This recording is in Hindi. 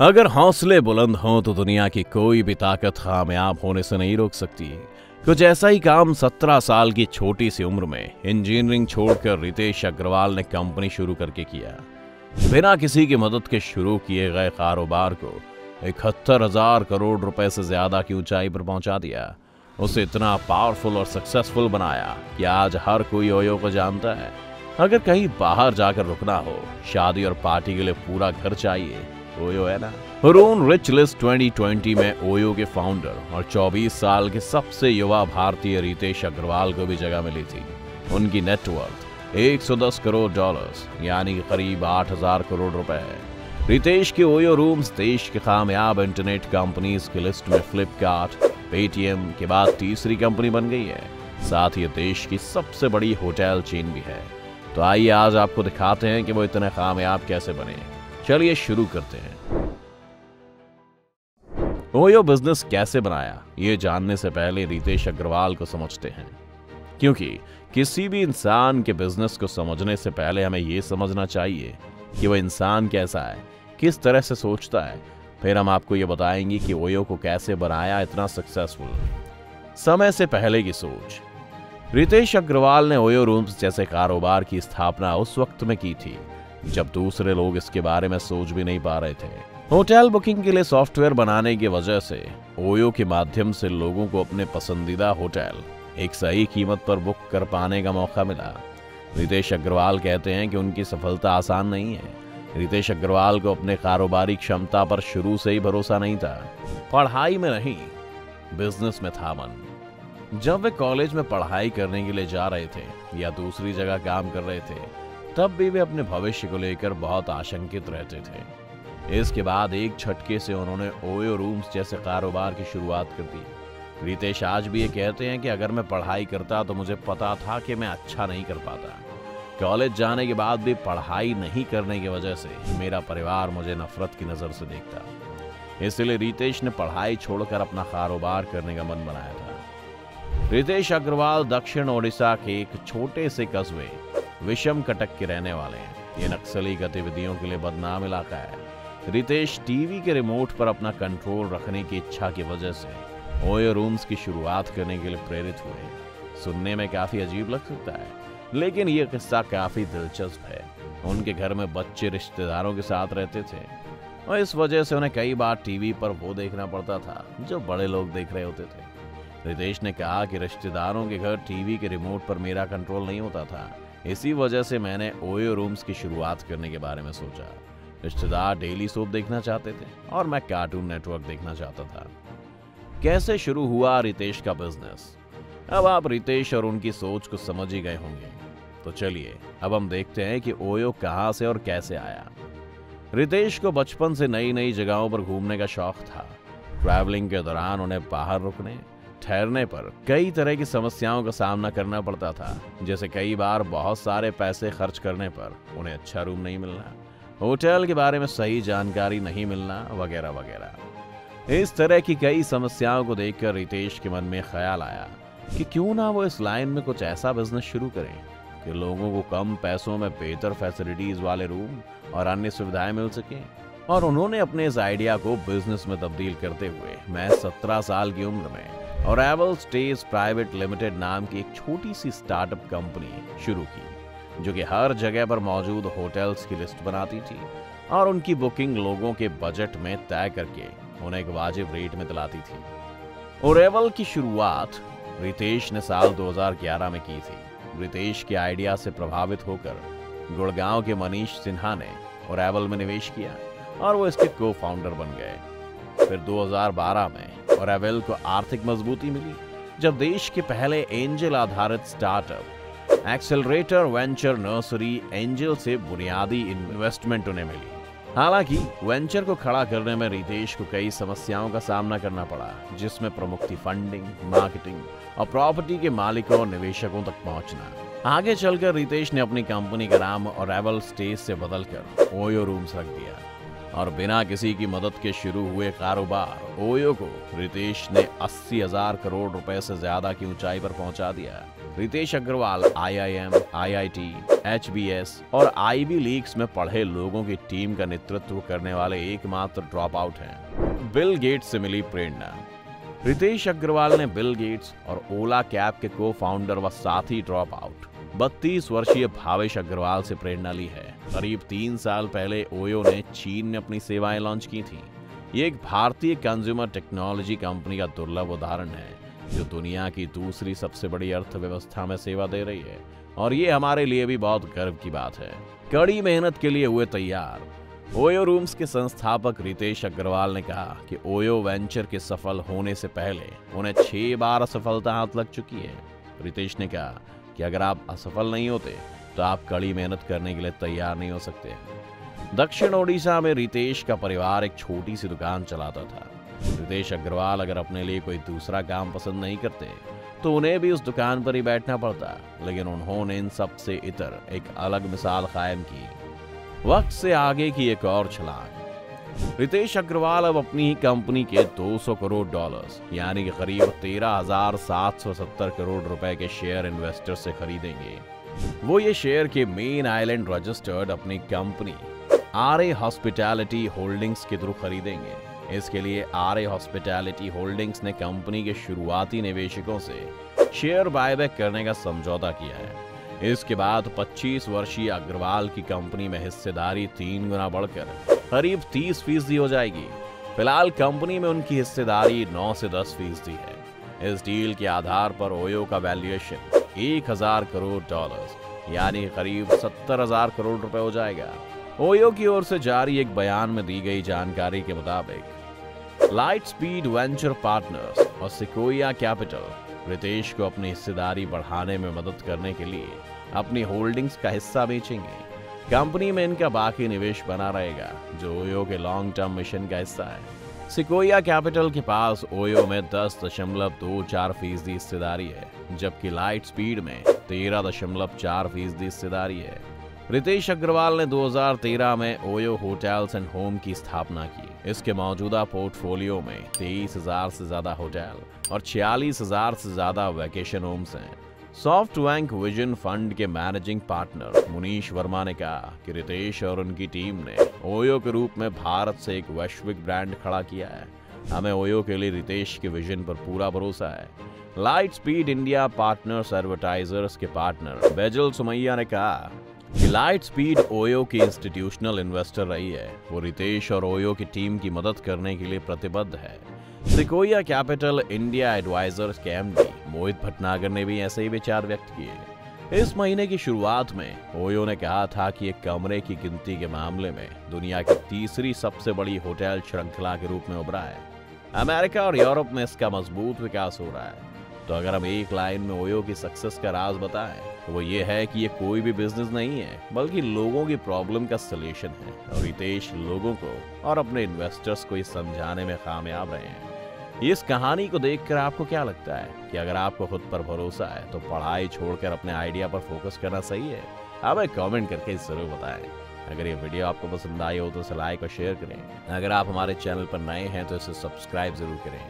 अगर हौसले बुलंद हों तो दुनिया की कोई भी ताकत कामयाब होने से नहीं रोक सकती। कुछ ऐसा ही काम 17 साल की छोटी सी उम्र में इंजीनियरिंग छोड़कर रितेश अग्रवाल ने कंपनी शुरू करके किया। बिना किसी की मदद के शुरू किए गए कारोबार को 71,000 करोड़ रुपए से ज्यादा की ऊंचाई पर पहुंचा दिया। उसे इतना पावरफुल और सक्सेसफुल बनाया कि आज हर कोई ओयो को जानता है। अगर कहीं बाहर जाकर रुकना हो, शादी और पार्टी के लिए पूरा घर चाहिए, ओयो है ना। हरून रिच लिस्ट 2020 में ओयो के फाउंडर और 24 साल के सबसे युवा भारतीय रितेश अग्रवाल को भी जगह मिली थी। उनकी नेटवर्थ 110 करोड़ डॉलर्स यानी करीब 8,000 करोड़ रुपए है। रितेश के ओयो रूम्स देश के कामयाब इंटरनेट कंपनीज की लिस्ट में फ्लिपकार्ट, पेटीएम के बाद तीसरी कंपनी बन गई है। साथ ही देश की सबसे बड़ी होटल चेन भी है। तो आइए आज आपको दिखाते हैं कि वो इतने कामयाब कैसे बने। चलिए शुरू करते हैं। ओयो बिजनेस कैसे बनाया, ये जानने से पहले रितेश अग्रवाल को समझते हैं, क्योंकि किसी भी इंसान के बिजनेस को समझने से पहले हमें यह समझना चाहिए कि वह इंसान कैसा है, किस तरह से सोचता है। फिर हम आपको यह बताएंगे कि ओयो को कैसे बनाया इतना सक्सेसफुल। समय से पहले की सोच। रितेश अग्रवाल ने ओयो रूम्स जैसे कारोबार की स्थापना उस वक्त में की थी जब दूसरे लोग इसके बारे में सोच भी नहीं पा रहे थे। होटल बुकिंग के लिए सॉफ्टवेयर बनाने की वजह से ओयो के माध्यम से लोगों को अपने पसंदीदा होटल एक सही कीमत पर बुक कर पाने का मौका मिला। रितेश अग्रवाल कहते हैं कि उनकी सफलता आसान नहीं है। रितेश अग्रवाल को अपने कारोबारी क्षमता पर शुरू से ही भरोसा नहीं था। पढ़ाई में नहीं, बिजनेस में था मन। जब वे कॉलेज में पढ़ाई करने के लिए जा रहे थे या दूसरी जगह काम कर रहे थे, तब भी वे अपने भविष्य को लेकर बहुत आशंकित रहते थे। इसके बाद एक झटके से उन्होंने ओयो रूम्स जैसे कारोबार की शुरुआत कर दी। रितेश आज भी ये कहते हैं कि अगर मैं पढ़ाई करता तो मुझे पता था कि मैं अच्छा नहीं कर पाता। कॉलेज जाने के बाद भी पढ़ाई नहीं करने की वजह से मेरा परिवार मुझे नफरत की नजर से देखता। इसलिए रितेश ने पढ़ाई छोड़कर अपना कारोबार करने का मन बनाया था। रितेश अग्रवाल दक्षिण ओडिशा के एक छोटे से कस्बे विषम कटक के रहने वाले हैं। ये नक्सली गतिविधियों के लिए बदनाम इलाका है। रितेश टीवी के रिमोट पर अपना कंट्रोल रखने की इच्छा की वजह से ओयो रूम्स की शुरुआत करने के लिए प्रेरित हुए। सुनने में काफी अजीब लग सकता है, लेकिन यह किस्सा काफी दिलचस्प है। उनके घर में बच्चे रिश्तेदारों के साथ रहते थे और इस वजह से उन्हें कई बार टीवी पर वो देखना पड़ता था जो बड़े लोग देख रहे होते थे। रितेश ने कहा कि रिश्तेदारों के घर टीवी के रिमोट पर मेरा कंट्रोल नहीं होता था। इसी वजह से मैंने ओयो रूम्स की शुरुआत करने के बारे में सोचा। रिश्तेदार डेली सोप देखना चाहते थे और मैं कार्टून नेटवर्क देखना चाहता था। कैसे शुरू हुआ रितेश का बिजनेस? अब आप रितेश और उनकी सोच को समझ ही गए होंगे। तो चलिए अब हम देखते हैं कि ओयो कहां से और कैसे आया। रितेश को बचपन से नई नई जगहों पर घूमने का शौक था। ट्रैवलिंग के दौरान उन्हें बाहर रुकने, ठहरने पर कई तरह की समस्याओं का सामना करना पड़ता था। जैसे कई बार बहुत सारे पैसे खर्च करने पर उन्हें अच्छा रूम नहीं मिलना, होटल के बारे में सही जानकारी नहीं मिलना, वगैरह वगैरह। इस तरह की कई समस्याओं को देखकर रितेश के मन में ख्याल आया कि क्यों ना वो इस लाइन में कुछ ऐसा बिजनेस शुरू करें कि लोगों को कम पैसों में बेहतर फैसिलिटीज वाले रूम और अन्य सुविधाएं मिल सकें। और उन्होंने अपने इस आइडिया को बिजनेस में तब्दील करते हुए मैं 17 साल की उम्र में अराइवल स्टेज प्राइवेट लिमिटेड नाम की एक छोटी सी स्टार्टअप कंपनी शुरू की, जो कि हर जगह पर मौजूद होटल्स की लिस्ट बनाती थी और उनकी बुकिंग लोगों के बजट में तय करके उन्हें एक वाजिब रेट में दिलाती थी। अराइवल की शुरुआत रितेश ने साल 2011 में की थी। रितेश के आइडिया से प्रभावित होकर गुड़गांव के मनीष सिन्हा ने अराइवल में निवेश किया और वो इसके को फाउंडर बन गए। फिर 2012 में अराइवल को आर्थिक मजबूती मिली जब देश के पहले एंजल आधारित startup accelerator venture nursery angel से बुनियादी इन्वेस्टमेंट उन्हें मिली। हालांकि वेंचर को खड़ा करने में रितेश को कई समस्याओं का सामना करना पड़ा, जिसमें प्रमुख थी फंडिंग, मार्केटिंग और प्रॉपर्टी के मालिकों और निवेशकों तक पहुंचना। आगे चलकर रितेश ने अपनी कंपनी का नाम अराइवल स्टेज से बदलकर ओयो रूम्स रख दिया और बिना किसी की मदद के शुरू हुए कारोबार ओयो को रितेश ने 80,000 करोड़ रुपए से ज्यादा की ऊंचाई पर पहुंचा दिया। Ritesh Agarwal IIM, IIT, HBS और IB लीग्स में पढ़े लोगों की टीम का नेतृत्व करने वाले एकमात्र ड्रॉप आउट हैं। बिल गेट्स से मिली प्रेरणा। रितेश अग्रवाल ने बिल गेट्स और ओला कैब के को फाउंडर व साथी ड्रॉप आउट 32 वर्षीय भावेश अग्रवाल से प्रेरणा ली है। करीब 3 साल पहले ओयो ने चीन में अपनी सेवाएं लॉन्च की थी। ये एक भारतीय कंज्यूमर टेक्नोलॉजी कंपनी का दुर्लभ उदाहरण है जो दुनिया की दूसरी सबसे बड़ी अर्थव्यवस्था में सेवा दे रही है, और ये हमारे लिए भी बहुत गर्व की बात है। कड़ी मेहनत के लिए हुए तैयार। ओयो रूम्स के संस्थापक रितेश अग्रवाल ने कहा कि ओयो वेंचर के सफल होने से पहले उन्हें 6 बार असफलता हाथ लग चुकी है। रितेश ने कहा कि अगर आप असफल नहीं होते तो आप कड़ी मेहनत करने के लिए तैयार नहीं हो सकते। दक्षिण ओडिशा में रितेश का परिवार एक छोटी सी दुकान चलाता था। रितेश अग्रवाल अगर अपने लिए कोई दूसरा काम पसंद नहीं करते तो उन्हें भी उस दुकान पर ही बैठना पड़ता, लेकिन उन्होंने इन सब से इतर एक अलग मिसाल कायम की। वक्त से आगे की एक और छलांग। रितेश अग्रवाल अब अपनी ही कंपनी के $200 करोड़ यानी कि करीब 13,770 करोड़ रुपए के शेयर इन्वेस्टर से खरीदेंगे। वो ये शेयर के मेन आइलैंड रजिस्टर्ड अपनी कंपनी RA हॉस्पिटैलिटी होल्डिंग्स के थ्रू खरीदेंगे। इसके लिए RA हॉस्पिटैलिटी होल्डिंग्स ने कंपनी के शुरुआती निवेशकों से शेयर बायबैक करने का समझौता किया है। इसके बाद 25 वर्षीय अग्रवाल की कंपनी में हिस्सेदारी 3 गुना बढ़कर करीब 30% हो जाएगी। फिलहाल कंपनी में उनकी हिस्सेदारी 9 से 10% है। इस डील के आधार पर ओयो का वैल्यूएशन $1,000 करोड़ यानी करीब 70,000 करोड़ रुपए हो जाएगा। ओयो की ओर से जारी एक बयान में दी गई जानकारी के मुताबिक लाइट स्पीड वेंचर पार्टनर्स और सिकोया कैपिटल रितेश को अपनी हिस्सेदारी बढ़ाने में मदद करने के लिए अपनी होल्डिंग्स का हिस्सा बेचेंगे। कंपनी में इनका बाकी निवेश बना रहेगा जो ओयो के लॉन्ग टर्म मिशन का हिस्सा है। सिकोया कैपिटल के पास ओयो में 10.24% हिस्सेदारी है, जबकि लाइट स्पीड में 13.4% हिस्सेदारी है। रितेश अग्रवाल ने 2013 में ओयो होटल्स एंड होम की स्थापना की। इसके मौजूदा पोर्टफोलियो में 23,000 से ज्यादा होटल और 46,000 से ज्यादा वैकेशन होम्स हैं। सॉफ्टबैंक विजन फंड के मैनेजिंग पार्टनर मुनीश वर्मा ने कहा कि रितेश और उनकी टीम ने ओयो के रूप में भारत से एक वैश्विक ब्रांड खड़ा किया है। हमें ओयो के लिए रितेश के विजन पर पूरा भरोसा है। Light speed India partners advertisers के पार्टनर बेजल सुमैया ने कहा कि लाइट स्पीड ओयो की इंस्टीट्यूशनल इन्वेस्टर रही है। वो रितेश और ओयो की टीम की मदद करने के लिए प्रतिबद्ध है। सिकोया कैपिटल इंडिया एडवाइजर्स के MD मोहित भटनागर ने भी ऐसे ही विचार व्यक्त किए। इस महीने की शुरुआत में ओयो ने कहा था कि एक कमरे की गिनती के मामले में दुनिया की तीसरी सबसे बड़ी होटल श्रृंखला के रूप में उभरा है। अमेरिका और यूरोप में इसका मजबूत विकास हो रहा है। तो अगर हम एक लाइन में ओयो की सक्सेस का राज बताएं तो वो ये है कि ये कोई भी बिजनेस नहीं है, बल्कि लोगों की प्रॉब्लम का सलूशन है। और रितेश लोगों को और अपने इन्वेस्टर्स को ये समझाने में कामयाब रहे हैं। इस कहानी को देखकर आपको क्या लगता है कि अगर आपको खुद पर भरोसा है तो पढ़ाई छोड़कर अपने आइडिया पर फोकस करना सही है? हमें कमेंट करके जरूर बताएं। अगर ये वीडियो आपको पसंद आई हो तो इसे लाइक और शेयर करें। अगर आप हमारे चैनल पर नए हैं तो इसे सब्सक्राइब जरूर करें।